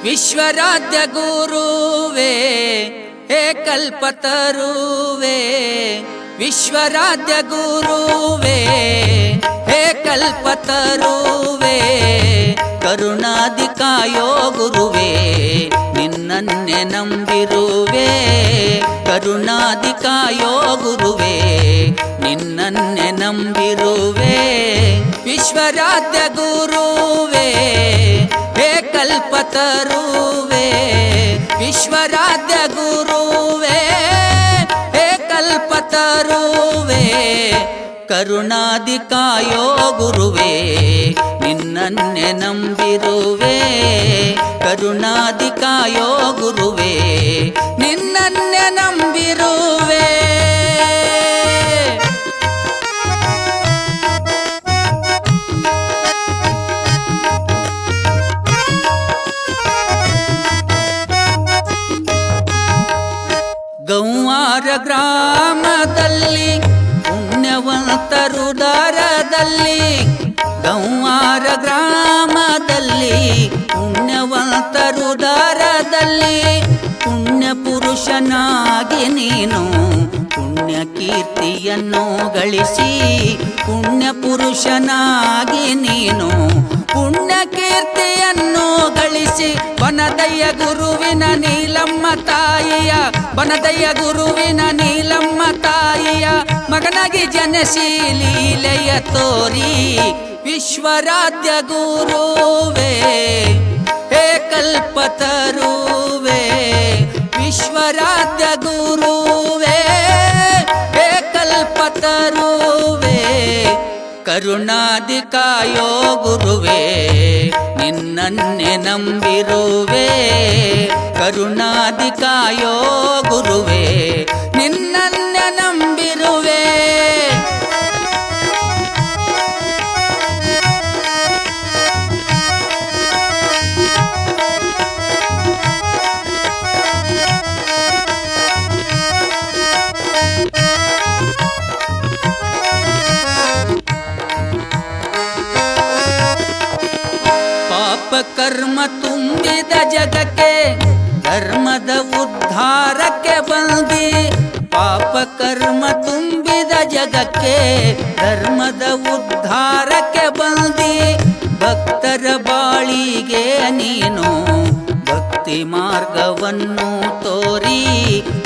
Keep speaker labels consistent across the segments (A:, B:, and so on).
A: ವಿಶ್ವರಾಧ್ಯ ಗುರುವೇ ಹೇ ಕಲ್ಪತರುವೇ, ವಿಶ್ವರಾಧ್ಯ ಗುರುವೇ ಹೇ ಕಲ್ಪತರುವೇ, ಕರುಣಾದಿ ಕಾಯೋ ಗುರುವೇ ನಿನ್ನನ್ನೇ ನಂಬಿರುವೆ, ಕರುಣಾದಿ ಕಾಯೋ ಗುರುವೇ ನಿನ್ನನ್ನೇ ನಂಬಿರುವೆ. ವಿಶ್ವರಾಧ್ಯ ಗುರುವೇ ಹೇ ಕಲ್ಪತರುವೇ, ವಿಶ್ವರಾಧ್ಯ ಗುರುವೇ ಹೇ ಕಲ್ಪತರುವೇ, ಕರುಣಾದಿ ಕಾಯೋ ಗುರುವೇ ನಿನ್ನನ್ನೇ ನಂಬಿರುವೆ, ಕರುಣಾದಿ ಕಾಯೋ ಗುರುವೇ ನಿನ್ನನ್ನೇ ನಂಬಿರುವೆ. ಗೌವಾರ ಗ್ರಾಮದಲ್ಲಿ ಪುಣ್ಯವಂತರು ದಾರದಲ್ಲಿ, ಗೌವಾರ ಗ್ರಾಮದಲ್ಲಿ ಪುಣ್ಯವಂತರು ದಾರದಲ್ಲಿ, ಪುಣ್ಯ ಪುರುಷನಾಗಿ ನೀನು ಪುಣ್ಯ ಕೀರ್ತಿಯನ್ನು ಗಳಿಸಿ, ಪುಣ್ಯ ಪುರುಷನಾಗಿ ನೀನು ಪುಣ್ಯ ಕೀರ್ತಿಯನ್ನು ಗಳಿಸಿ, ಬನದಯ್ಯ ಗುರುವಿನ ನೀಲಮ್ಮ ತಾಯಿಯ, ಬನದಯ್ಯ ಗುರುವಿನ ನೀಲಮ್ಮ ತಾಯಿಯ ಮಗನಾಗಿ ಜನಸಿ ಲೀಲೆಯ ತೋರಿ. ವಿಶ್ವರಾಧ್ಯ ಗುರುವೇ ಹೇ ಕಲ್ಪತರುವೇ, ವಿಶ್ವರಾಧ್ಯ ಗುರುವೇ ಹೇ ಕಲ್ಪತರುವೇ, ಕರುಣಾದಿ ಕಾಯೋ ಗುರುವೇ ನಿನ್ನನ್ನೇ ನಂಬಿರುವೆ, ಕರುಣಾದಿ ಕಾಯೋ ಗುರುವೇ ನಿನ್ನನ್ನೇ ನಂಬಿರುವೆ. ಕರ್ಮ ತುಂಬಿದ ಜಗಕ್ಕೆ ಧರ್ಮದ ಉದ್ಧಾರಕ್ಕೆ ಬಂದಿ, ಪಾಪ ಕರ್ಮ ತುಂಬಿದ ಜಗಕ್ಕೆ ಧರ್ಮದ ಉದ್ಧಾರಕ್ಕೆ ಬಂದಿ, ಭಕ್ತರ ಬಾಳಿಗೆ ನೀನು ಭಕ್ತಿ ಮಾರ್ಗವನ್ನು ತೋರಿ,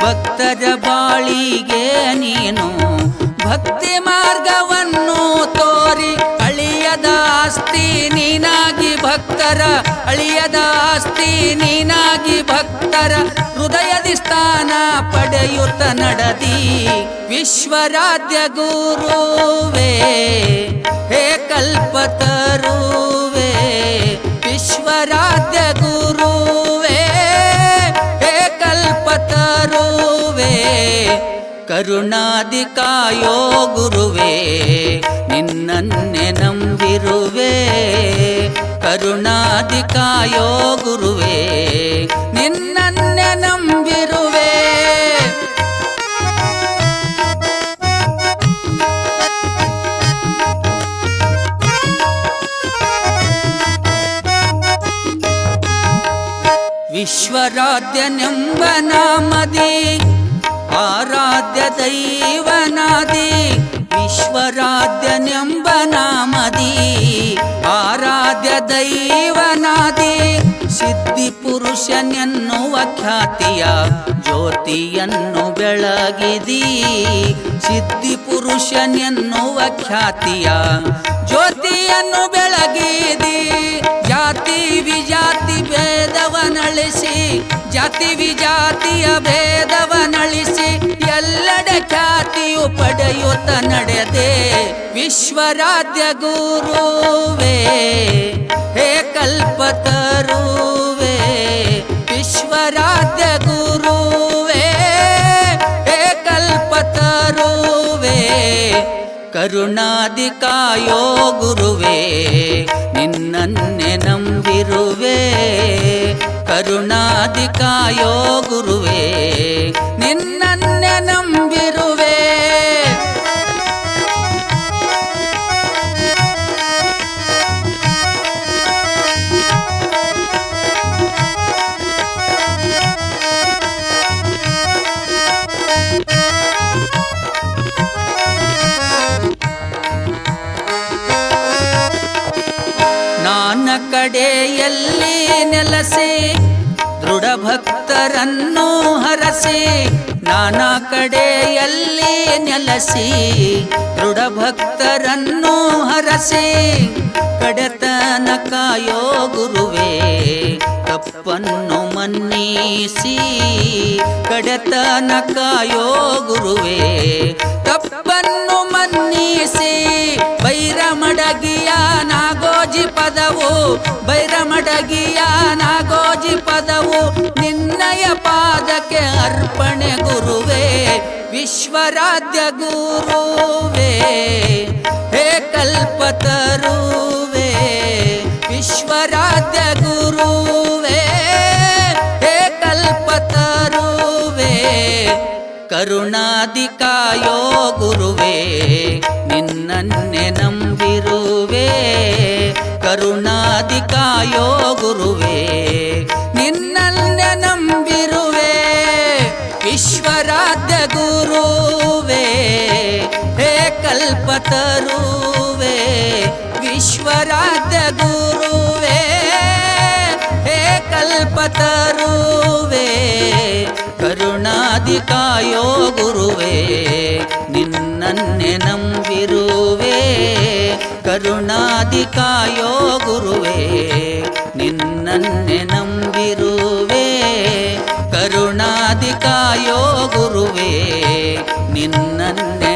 A: ಭಕ್ತರ ಬಾಳಿಗೆ ನೀನು ಭಕ್ತಿ ಮಾರ್ಗವನ್ನು ತೋರಿ, ಅಳಿಯದ ಆಸ್ತಿ ನೀನಾಗಿ ಭಕ್ತರ, ಅಳಿಯದ ಆಸ್ತಿ ನೀನಾಗಿ ಭಕ್ತರ ಹೃದಯದಿ ಸ್ಥಾನ ಪಡೆಯುತ್ತ ನಡದಿ. ವಿಶ್ವರಾಧ್ಯ ಗುರುವೇ ಹೇ ಕಲ್ಪತರುವೇ, ವಿಶ್ವರಾಧ್ಯ ಗುರುವೇ ಹೇ ಕಲ್ಪತರುವೇ, ಕರುಣಾದಿ ಕಾಯೋ ಗುರುವೇ ನಿನ್ನನ್ನೇ ನಂಬಿರುವೆ, ಕರುಣಾದಿ ಕಾಯೋ ಗುರುವೇ ನಿನ್ನನ್ನೇ ನಂಬಿರುವೆ. ವಿಶ್ವರಾಧ್ಯನೆಂಬ ನಾಮದಿ ಆರಾಧ್ಯ ದೈವನಾದಿ, ವಿಶ್ವರಾಧ್ಯನೆಂಬ ನಾಮದಿ ಆರಾಧ್ಯ ದೈವನಾದಿ, ಸಿದ್ಧಿ ಪುರುಷನೆನ್ನುವ ಖ್ಯಾತಿಯ ಜ್ಯೋತಿಯನ್ನು ಬೆಳಗಿದಿ, ಸಿದ್ಧಿ ಪುರುಷನೆನ್ನುವ ಖ್ಯಾತಿಯ ಜ್ಯೋತಿಯನ್ನು ಬೆಳಗಿದಿ. ಜಾತಿ ವಿಜಾತಿ ಭೇದವನಳಿಸಿ, ಜಾತಿ ವಿಜಾತಿಯ ಭೇದವನಳಿಸಿ, ಎಲ್ಲೆಡೆ ಖ್ಯಾತಿಯು ಪಡೆಯುತ್ತ ನಡೆದೆ. ವಿಶ್ವರಾಧ್ಯ ಗುರುವೇ ಹೇ ಕಲ್ಪತರುವೇ, ವಿಶ್ವರಾಧ್ಯ ಗುರುವೇ ಹೇ ಕಲ್ಪತರುವೇ, ಕರುಣಾದಿ ಕಾಯೋ ಗುರುವೇ ನಿನ್ನನ್ನೇ ನಂಬಿರುವೆ. ಕರುಣಾದಿ ಕಾಯೋ ಗುರುವೇ ನಿನ್ನನ್ನೇ ನಂಬಿರುವೆ. ನಾನಾ ಕಡೆಯಲ್ಲಿ ನೆಲೆಸಿ ದೃಢ ಭಕ್ತರನ್ನು ಹರಸಿ. ನಾನಾ ಕಡೆಯಲ್ಲಿ ನೆಲೆಸಿ ದೃಢ ಭಕ್ತರನ್ನು ಹರಸಿ. ಕಡೆತನ ಕಾಯೋ ಗುರುವೇ ತಪ್ಪನ್ನು ಮನ್ನಿಸಿ. ಕಡೆತನ ಕಾಯೋ ಗುರುವೇ ತಪ್ಪನ್ನು ಮನ್ನಿಸಿ. ಬೈರಮಡಗಿಯ ನಾಗೋಜಿ ಪದವು ಬೈರಮಡಗಿಯ ನಾಗೋಜಿ ಪದವು ನಿನ್ನಯ ಪಾದಕ್ಕೆ ಅರ್ಪಣೆ ಗುರುವೇ. ವಿಶ್ವರಾಧ್ಯ ಗುರುವೇ ಹೇ ಕಲ್ಪತರುವೇ. ವಿಶ್ವರಾಧ್ಯ ಗುರುವೇ ಹೇ ಕಲ್ಪತರುವೇ. ಕರುಣಾದಿ ಕಾಯೋ ಗುರುವೇ ನಿನ್ನನ್ನೇ ನಂಬಿರುವೆ. ಕರುಣಾದಿ ಕಾಯೋ ಗುರುವೇ ನಿನ್ನನ್ನೇ ನಂಬಿರುವೆ. ವಿಶ್ವರಾಧ್ಯ ಗುರುವೇ ಹೇ ಕಲ್ಪತರುವೇ. ವಿಶ್ವರಾಧ್ಯ ಗುರುವೇ ಹೇ ಕಲ್ಪತರುವೇ. ಕರುಣಾದಿ ಕಾಯೋ ಗುರುವೇ ನಿನ್ನನ್ನೇ ನಂಬಿರುವೆ. ಕರುಣಾದಿ ಕಾಯೋ ಗುರುವೇ ನಿನ್ನನ್ನೇ ನಂಬಿರುವೆ. ಕರುಣಾದಿ ಕಾಯೋ ಗುರುವೇ ನಿನ್ನನ್ನೇ